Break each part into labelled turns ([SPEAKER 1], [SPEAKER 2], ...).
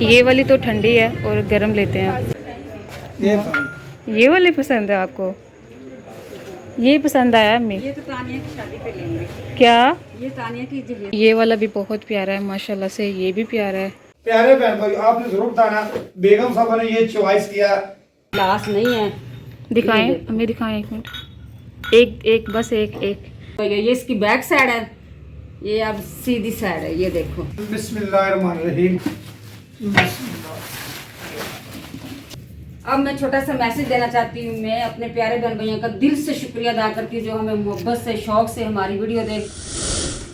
[SPEAKER 1] ये वाली तो ठंडी है और गरम लेते हैं। ये वाली पसंद है आपको? ये पसंद आया अम्मी?
[SPEAKER 2] ये तो तानिया की शादी पे लेंगे।
[SPEAKER 1] क्या?
[SPEAKER 2] ये तानिया की जहेज।
[SPEAKER 1] ये वाला भी बहुत प्यारा है माशाल्लाह से, ये भी प्यारा है।
[SPEAKER 3] प्यारे बहन भाई, आपने जरूर बताना बेगम साहब ने ये चॉइस किया।
[SPEAKER 2] ग्लास नहीं है।
[SPEAKER 1] दिखाएं अम्मी, दिखाएं एक मिनट। एक एक बस एक एक।
[SPEAKER 2] तो ये इसकी बैक साइड है, ये अब सीधी साइड है, ये देखो।
[SPEAKER 3] बिस्मिल्लाहिर्रहमानिर्रहीम।
[SPEAKER 2] अब मैं छोटा सा मैसेज देना चाहती हूँ। मैं अपने प्यारे बहन भैया का दिल से शुक्रिया अदा करती हूँ जो हमें मोहब्बत से शौक से हमारी वीडियो देख।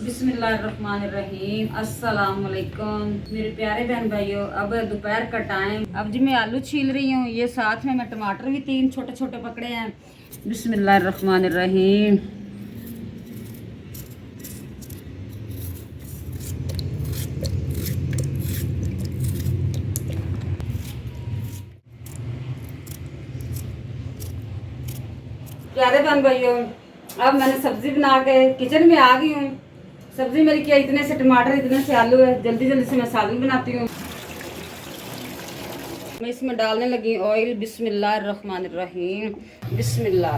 [SPEAKER 2] बिस्मिल्लाहिर्रहमानिर्रहीम, अस्सलाम वालेकुम मेरे प्यारे बहन भाइयों। अब दोपहर का टाइम, अब जी मैं आलू छील रही हूँ, ये साथ में मैं टमाटर भी 3 छोटे छोटे पकड़े हैं। बिस्मिल्लाहिर्रहमानिर्रहीम। प्यारे बहन भाइयों, अब मैंने सब्जी बना के किचन में आ गई हूँ। सब्जी मेरी क्या, इतने से टमाटर, इतने से आलू है। जल्दी जल्दी से मैं सालन बनाती हूँ। मैं इसमें डालने लगी ऑयल। बिस्मिल्लाहिर्रहमानिर्रहीम, बिस्मिल्लाह।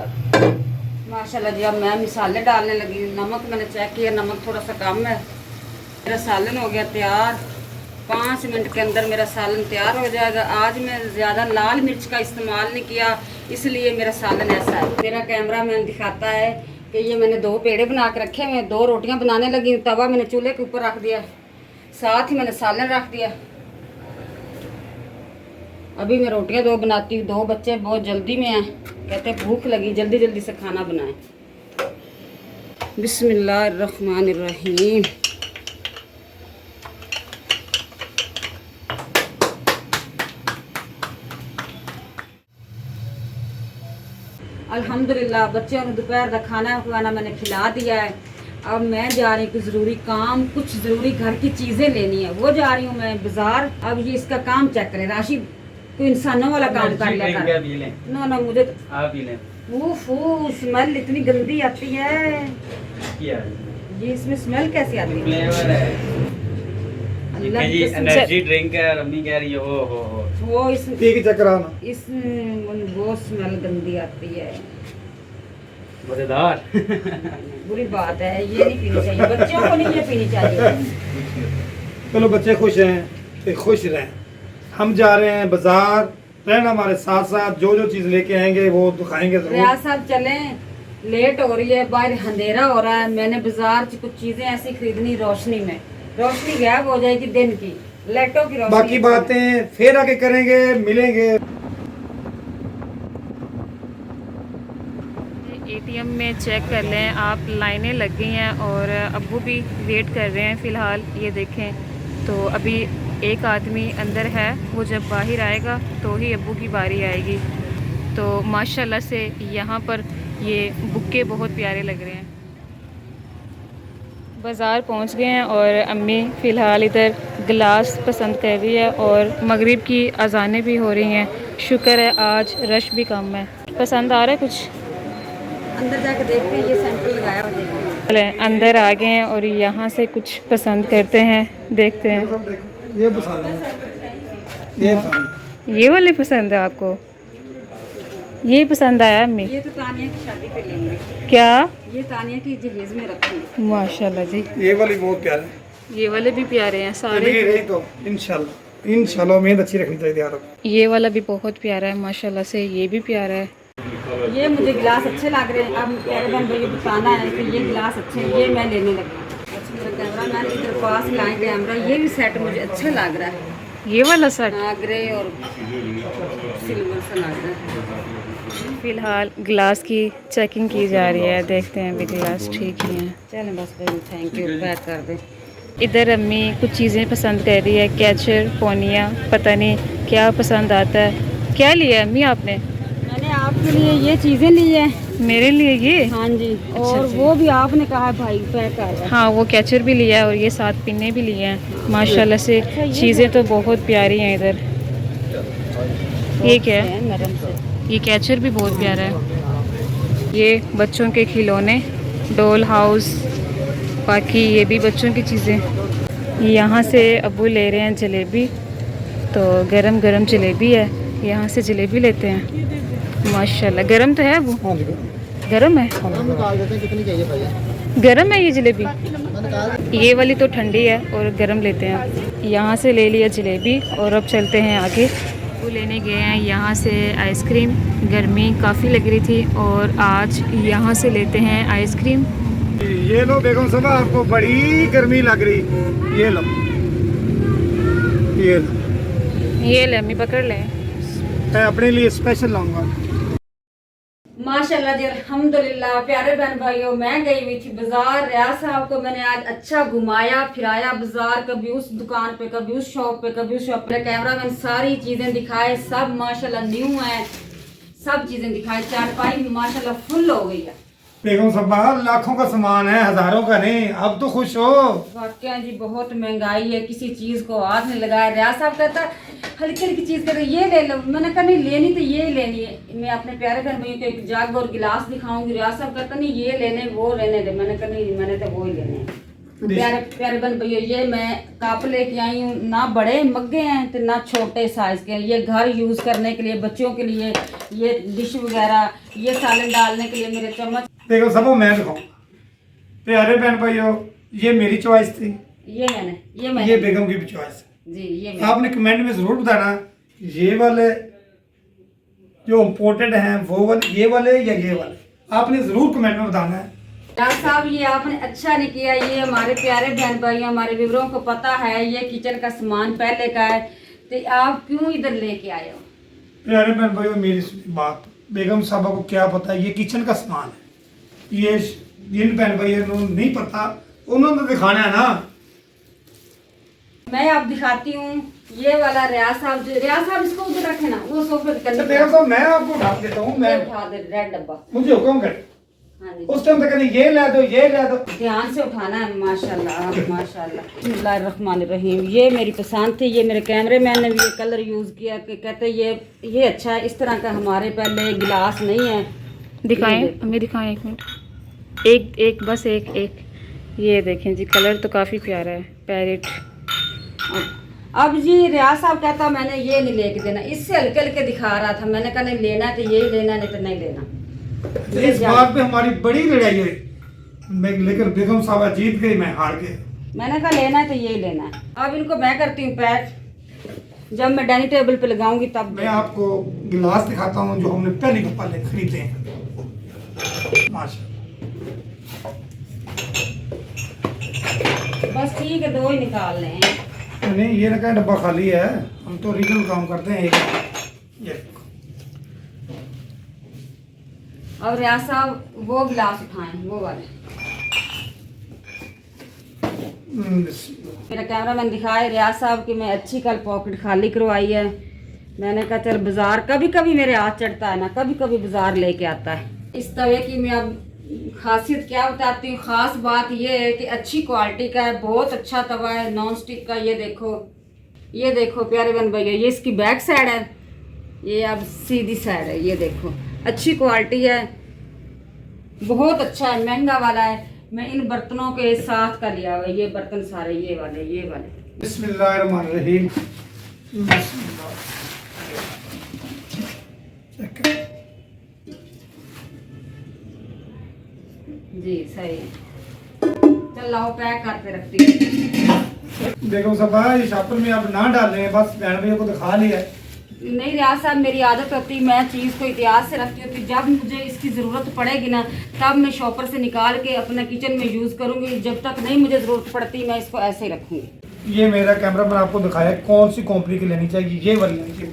[SPEAKER 2] माशाल्लाह जी, अब मैं मसाले डालने लगी। नमक मैंने चेक किया, नमक थोड़ा सा कम है। मेरा सालन हो गया तैयार। 5 मिनट के अंदर मेरा सालन तैयार हो जाएगा। आज मैं ज़्यादा लाल मिर्च का इस्तेमाल नहीं किया, इसलिए मेरा सालन ऐसा है। मेरा कैमरा मैन दिखाता है कि ये मैंने 2 पेड़े बना के रखे हुए, 2 रोटियां बनाने लगी हूँ। तवा मैंने चूल्हे के ऊपर रख दिया, साथ ही मैंने सालन रख दिया। अभी मैं रोटियां 2 बनाती हूँ। 2 बच्चे बहुत जल्दी में हैं, कहते भूख लगी, जल्दी जल्दी से खाना बनाएं। बिस्मिल्लाहिर्रहमानिर्रहीम। अल्हम्दुलिल्लाह बच्चों को दोपहर का खाना मैंने खिला दिया है। अब मैं जा रही हूँ कुछ ज़रूरी काम, कुछ ज़रूरी घर की चीज़ें लेनी है, वो जा रही हूँ मैं बाजार। अब ये इसका काम चेक करें, राशि कोई इंसानों वाला काम कर लिया कर। नो मुझे तो स्मेल इतनी गंदी आती है। ये इसमें स्मेल कैसी आती है?
[SPEAKER 4] एनर्जी ड्रिंक है, रम्मी कह रही है
[SPEAKER 2] वो इस वो स्मेल गंदी आती है,
[SPEAKER 4] मजेदार।
[SPEAKER 2] बुरी बात है, ये नहीं पीनी चाहिए, बच्चों को नहीं ये पीनी चाहिए।
[SPEAKER 3] चलो बच्चे खुश हैं तो खुश रहें। हम जा रहे हैं बाजार, रहना हमारे साथ साथ। जो जो चीज लेके आएंगे वो दिखाएंगे जरूर।
[SPEAKER 2] रियाज साहब चलें, लेट हो रही है, बाहर अंधेरा हो रहा है। मैंने बाजार से कुछ चीजें ऐसी खरीदनी रोशनी में, रोशनी गायब हो जाएगी दिन की, लाइटों की रोशनी।
[SPEAKER 3] बाकी बातें फिर आके करेंगे, मिलेंगे।
[SPEAKER 1] एटीएम में चेक कर लें आप, लाइनें लग गई हैं और अब्बू भी वेट कर रहे हैं फ़िलहाल। ये देखें तो अभी एक आदमी अंदर है, वो जब बाहर आएगा तो ही अब्बू की बारी आएगी। तो माशाल्लाह से यहाँ पर ये बुक्के बहुत प्यारे लग रहे हैं। बाज़ार पहुँच गए हैं और अम्मी फ़िलहाल इधर गिलास पसंद कर रही है और मगरिब की अज़ानें भी हो रही हैं। शुक्र है आज रश भी कम है। पसंद आ रहा है कुछ?
[SPEAKER 2] अंदर जाके देखते हैं, ये सेंटर लगाया हुआ है।
[SPEAKER 1] चले अंदर आ गए हैं और यहाँ से कुछ पसंद करते हैं, देखते हैं।
[SPEAKER 3] ये पसंद है,
[SPEAKER 1] ये वाले पसंद है आपको? ये पसंद आया अम्मी?
[SPEAKER 2] ये तो तानिया की शादी पे लेंगे।
[SPEAKER 1] क्या?
[SPEAKER 2] ये तानिया की जहेज में रखी।
[SPEAKER 1] माशाल्लाह जी,
[SPEAKER 3] ये वाली बहुत प्यारी है।
[SPEAKER 1] ये वाले भी प्यारे हैं सारे।
[SPEAKER 3] तो इंशाल्लाह उम्मीद अच्छी रखनी चाहिए यार।
[SPEAKER 1] ये वाला भी बहुत प्यारा है माशाल्लाह से, ये भी प्यारा है।
[SPEAKER 2] ये मुझे गिलास अच्छे लग रहे हैं। अब प्यारे बहन भैया बताना है कि ये गिलास अच्छे हैं, ये मैं लेने लगी। अच्छा मेरा कैमरा मैन इधर पास लाए कैमरा, ये भी सेट मुझे अच्छा लग रहा है।
[SPEAKER 1] ये वाला सेट
[SPEAKER 2] ग्रे और सिल्वर सा लग रहा है।
[SPEAKER 1] फ़िलहाल गिलास की चेकिंग की जा रही है, देखते हैं अभी गिलास ठीक ही हैं।
[SPEAKER 2] चलें बस भाई, थैंक यू, पैक कर दें।
[SPEAKER 1] इधर अम्मी कुछ चीज़ें पसंद कर रही है, कैचर पोनिया, पता नहीं क्या पसंद आता है। क्या लिया अम्मी आपने?
[SPEAKER 2] मैंने आपके लिए ये चीज़ें ली हैं।
[SPEAKER 1] मेरे लिए ये?
[SPEAKER 2] हाँ जी, और वो भी आपने कहा भाई पैक कर।
[SPEAKER 1] हाँ वो कैचर भी लिया है और ये 7 पिन्ने भी लिए हैं माशाल्लाह से। चीज़ें तो बहुत प्यारी हैं इधर। ये क्या है?
[SPEAKER 2] नरम से।
[SPEAKER 1] ये कैचर भी बहुत प्यारा है। ये बच्चों के खिलौने, डॉल हाउस, बाकी ये भी बच्चों की चीज़ें। यहाँ से अब्बू ले रहे हैं जलेबी तो गरम गरम जलेबी है, यहाँ से जलेबी लेते हैं। माशाल्लाह गरम तो है वो,
[SPEAKER 3] हाँ जी
[SPEAKER 1] गरम है,
[SPEAKER 3] निकाल देते हैं कितनी चाहिए भाई।
[SPEAKER 1] गरम है ये जलेबी। ये वाली तो ठंडी है और गरम लेते हैं। यहाँ से ले लिया जलेबी और अब चलते हैं आगे। वो लेने गए हैं यहाँ से आइसक्रीम, गर्मी काफ़ी लग रही थी और आज यहाँ से लेते हैं आइसक्रीम।
[SPEAKER 3] ये लो बेगम साहब, आपको बड़ी गर्मी लग रही, ये लो ये लो।
[SPEAKER 1] ये ले अम्मी पकड़ ले।
[SPEAKER 3] मैं अपने लिए स्पेशल लाऊंगा।
[SPEAKER 2] माशाल्लाह जी अल्हम्दुलिल्लाह। प्यारे बहन भाइयों, मैं गई हुई थी बाजार। रियाज साहब को मैंने आज अच्छा घुमाया फिराया बाजार, कभी उस दुकान पे, कभी उस शॉप पे, कभी उस शॉप पे। कैमरा मैंने सारी चीजें दिखाए, सब माशाल्लाह न्यू है, सब चीजें दिखाई। चारपाई माशाल्लाह फुल हो गई है।
[SPEAKER 3] बेगम साहब लाखों का सामान है, हजारों का नहीं। अब तो खुश हो।
[SPEAKER 2] वाकया जी बहुत महंगाई है, किसी चीज को हाथ नहीं लगाया। रियाज साहब कहता हल्की हल्की चीज कहते ये ले लो। मैंने कहा नहीं लेनी तो ये लेनी है। मैं अपने प्यारे बहन भैया को एक जग और गिलास दिखाऊंगी। रियाज साहब कहता नहीं ये लेने वो लेने दे। मैंने कहा नहीं मैंने तो वो ही लेने हैं। प्यारे प्यारे बहन भैया, ये मैं कप लेके आई हूँ, ना बड़े मग्गे हैं तो ना छोटे साइज के हैं। ये घर यूज करने के लिए, बच्चों के लिए, ये डिश वगैरह, ये सालन डालने के लिए मेरे चम्मच।
[SPEAKER 3] देखो सबको मैं दिखाऊं। प्यारे बहन भाइयों, ये मेरी चॉइस थी,
[SPEAKER 2] ये मैंने
[SPEAKER 3] ये बेगम की भी चॉइस है।
[SPEAKER 2] जी ये
[SPEAKER 3] आपने कमेंट में जरूर बताना ये वाले जो इम्पोर्टेड हैं वो वाले, ये वाले या ये वाले, आपने जरूर कमेंट में बताना है।
[SPEAKER 2] डॉक्टर साहब ये आपने अच्छा नहीं किया। ये हमारे प्यारे बहन भाई, हमारे व्यूअरों को पता है ये किचन का सामान पहले का है, तो आप क्यों इधर लेके आए हो?
[SPEAKER 3] प्यारे बहन भाइयों मेरी सुनी बात, बेगम साहबा को क्या पता है ये किचन का सामान है। ये जिन बहन भाइयों को नहीं पता उन्होंने तो दिखाना है ना।
[SPEAKER 2] मैं आप दिखाती हूँ। ये वाला रियाज साहब इसको उधर रखे ना, वो सोफे के
[SPEAKER 3] तो
[SPEAKER 2] कंधे
[SPEAKER 3] बेगम साहब मैं आपको उठा देता हूँ, मैं
[SPEAKER 2] उठा दे रेड डब्बा।
[SPEAKER 3] मुझे हुक्म कर।
[SPEAKER 2] हाँ जी
[SPEAKER 3] उस टाइम तक कहते ये ले दो ये ले दो।
[SPEAKER 2] ध्यान से उठाना है। माशाल्लाह माशाल्लाह। बिस्मिल्लाहिर्रहमानिर्रहीम। ये मेरी पसंद थी। ये मेरे कैमरे मैन ने भी ये कलर यूज़ किया कि कहते ये अच्छा है। इस तरह का हमारे पहले गिलास नहीं है।
[SPEAKER 1] दिखाएं हमें, दिखाएं एक मिनट, एक बस एक। ये देखें जी, कलर तो काफ़ी प्यारा है, पैरेट।
[SPEAKER 2] अब जी रियाज साहब कहता मैंने ये नहीं लेके देना, इससे हल्के हल्के दिखा रहा था। मैंने कहा नहीं लेना तो यही लेना, नहीं तो नहीं लेना।
[SPEAKER 3] इस बात पे हमारी बड़ी लड़ाई हुई, मैं लेकर बेगम साहबा जीत गई, मैं हार गया।
[SPEAKER 2] मैंने कहा लेना है तो यही लेना है। अब इनको मैं करती हूँ पैक। जब मैं डाइनिंग टेबल पे लगाऊंगी तब
[SPEAKER 3] मैं आपको गिलास दिखाता हूँ जो हमने पहली दफा खरीदे हैं। माशा
[SPEAKER 2] बस ठीक है, दो ही निकाल लें।
[SPEAKER 3] नहीं ये ना डब्बा खाली है, हम तो ओरिजिनल काम करते हैं। ये
[SPEAKER 2] अब रियाज साहब वो गिलास उठाएं, वो वाले। मेरा कैमरा मैन दिखाए रियाज साहब की मैं अच्छी कल पॉकेट खाली करवाई है। मैंने कहा चल बाजार, कभी कभी मेरे हाथ चढ़ता है ना, कभी कभी बाजार लेके आता है। इस तवे की मैं अब खासियत क्या बताती हूँ। खास बात ये है कि अच्छी क्वालिटी का है, बहुत अच्छा तवा है, नॉन स्टिक का। ये देखो प्यारे बहन भैया, ये इसकी बैक साइड है, ये अब सीधी साइड है। ये देखो अच्छी क्वालिटी है, बहुत अच्छा है, महंगा वाला है। मैं इन बर्तनों के साथ का लिया हुआ, ये बर्तन सारे ये वाले।
[SPEAKER 3] बिस्मिल्लाहिर्रहमानिर्रहीम।
[SPEAKER 2] जी सही है। चल लाओ पैक करके रखती हूँ।
[SPEAKER 3] बेगम साहबा ये शॉपर में आप ना डालें, बस बहन भैया को दिखा लिया।
[SPEAKER 2] नहीं रियाज साहब मेरी आदत होती, मैं चीज़ को इतिहास से रखती हूँ कि जब मुझे इसकी ज़रूरत पड़ेगी ना तब मैं शॉपर से निकाल के अपने किचन में यूज़ करूँगी। जब तक नहीं मुझे ज़रूरत पड़ती मैं इसको ऐसे ही रखूँगी।
[SPEAKER 3] ये मेरा कैमरा मैंने आपको दिखाया कौन सी कंपनी की लेनी चाहिए। ये वाली लेनी चाहिए,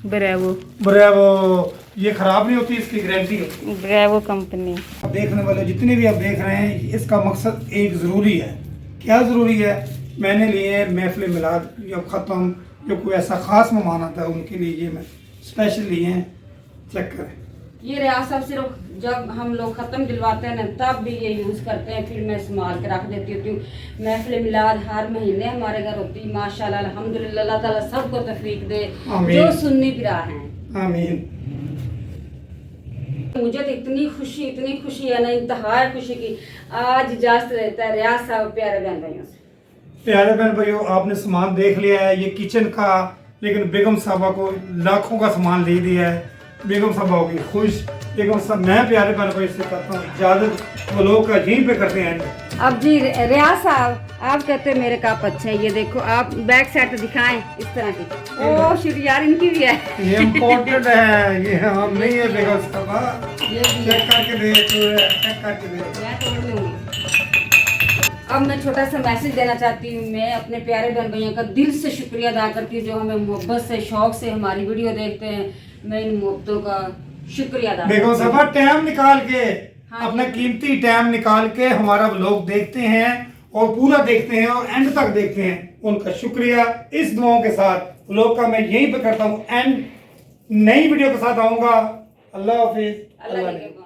[SPEAKER 3] ब्रेवो। ये खराब नहीं होती, इसकी गारंटी है।
[SPEAKER 1] Bravo company.
[SPEAKER 3] देखने वाले जितने भी आप देख रहे हैं, इसका मकसद एक ज़रूरी है। क्या ज़रूरी है? मैंने लिए महफिल मिलाद या ख़त्म, जो कोई ऐसा ख़ास मेहमान आता है उनके लिए ये मैं स्पेशल लिए हैं। चेक करें।
[SPEAKER 2] ये रियाज साहब सिर्फ जब हम लोग ख़त्म दिलवाते हैं ना तब भी ये यूज़ करते हैं, फिर मैं संभाल के रख देती होती हूँ। महफिल मिलाद हर महीने हमारे घर होती है। माशाल्लाह अल्हम्दुलिल्लाह, अल्लाह ताला सबको तौफीक दे जो सुन्नी फिरा हैं।
[SPEAKER 3] आमीन।
[SPEAKER 2] मुझे तो इतनी खुशी है ना, इंतहा खुशी की। आज इजाज़त रहता है रियाज साहब प्यारे बहन भाइयों से।
[SPEAKER 3] प्यारे बहन भाइयों, आपने सामान देख लिया है ये किचन का, लेकिन बेगम साहबा को लाखों का सामान दे दिया है। बेगम साहबा होगी खुश। बेगम साहब, मैं प्यारे बहन भाइयों से कहता हूँ इजाज़त, वो लोग का यहीं पे करते हैं।
[SPEAKER 2] अब जी रियाज साहब, आप कहते हैं मेरे कप अच्छे हैं, ये देखो आप बैक साइड दिखाएं इस तरह की। ओ शुक्र यार, इनकी भी है।
[SPEAKER 3] ये इम्पोर्टेड है, ये हम नहीं है बेगम साहबा।
[SPEAKER 2] ये भी
[SPEAKER 3] चेक करके दे, चेक करके दे।
[SPEAKER 2] मैं तोड़ लूंगी। अब मैं छोटा सा मैसेज देना चाहती हूँ। मैं अपने प्यारे बहन भैया का दिल से शुक्रिया अदा करती हूँ जो हमें मोहब्बत से, शौक से हमारी वीडियो देखते हैं। मैं इन मोहब्बतों का शुक्रिया अदा
[SPEAKER 3] बेगम साहबा टाइम निकाल के,
[SPEAKER 2] हाँ
[SPEAKER 3] अपना
[SPEAKER 2] जी।
[SPEAKER 3] कीमती टाइम निकाल के हमारा व्लॉग देखते हैं और पूरा देखते हैं और एंड तक देखते हैं, उनका शुक्रिया। इस दुआओं के साथ व्लॉग का मैं यहीं पे करता हूँ एंड। नई वीडियो के साथ आऊंगा। अल्लाह हाफिज।
[SPEAKER 2] अल्लाह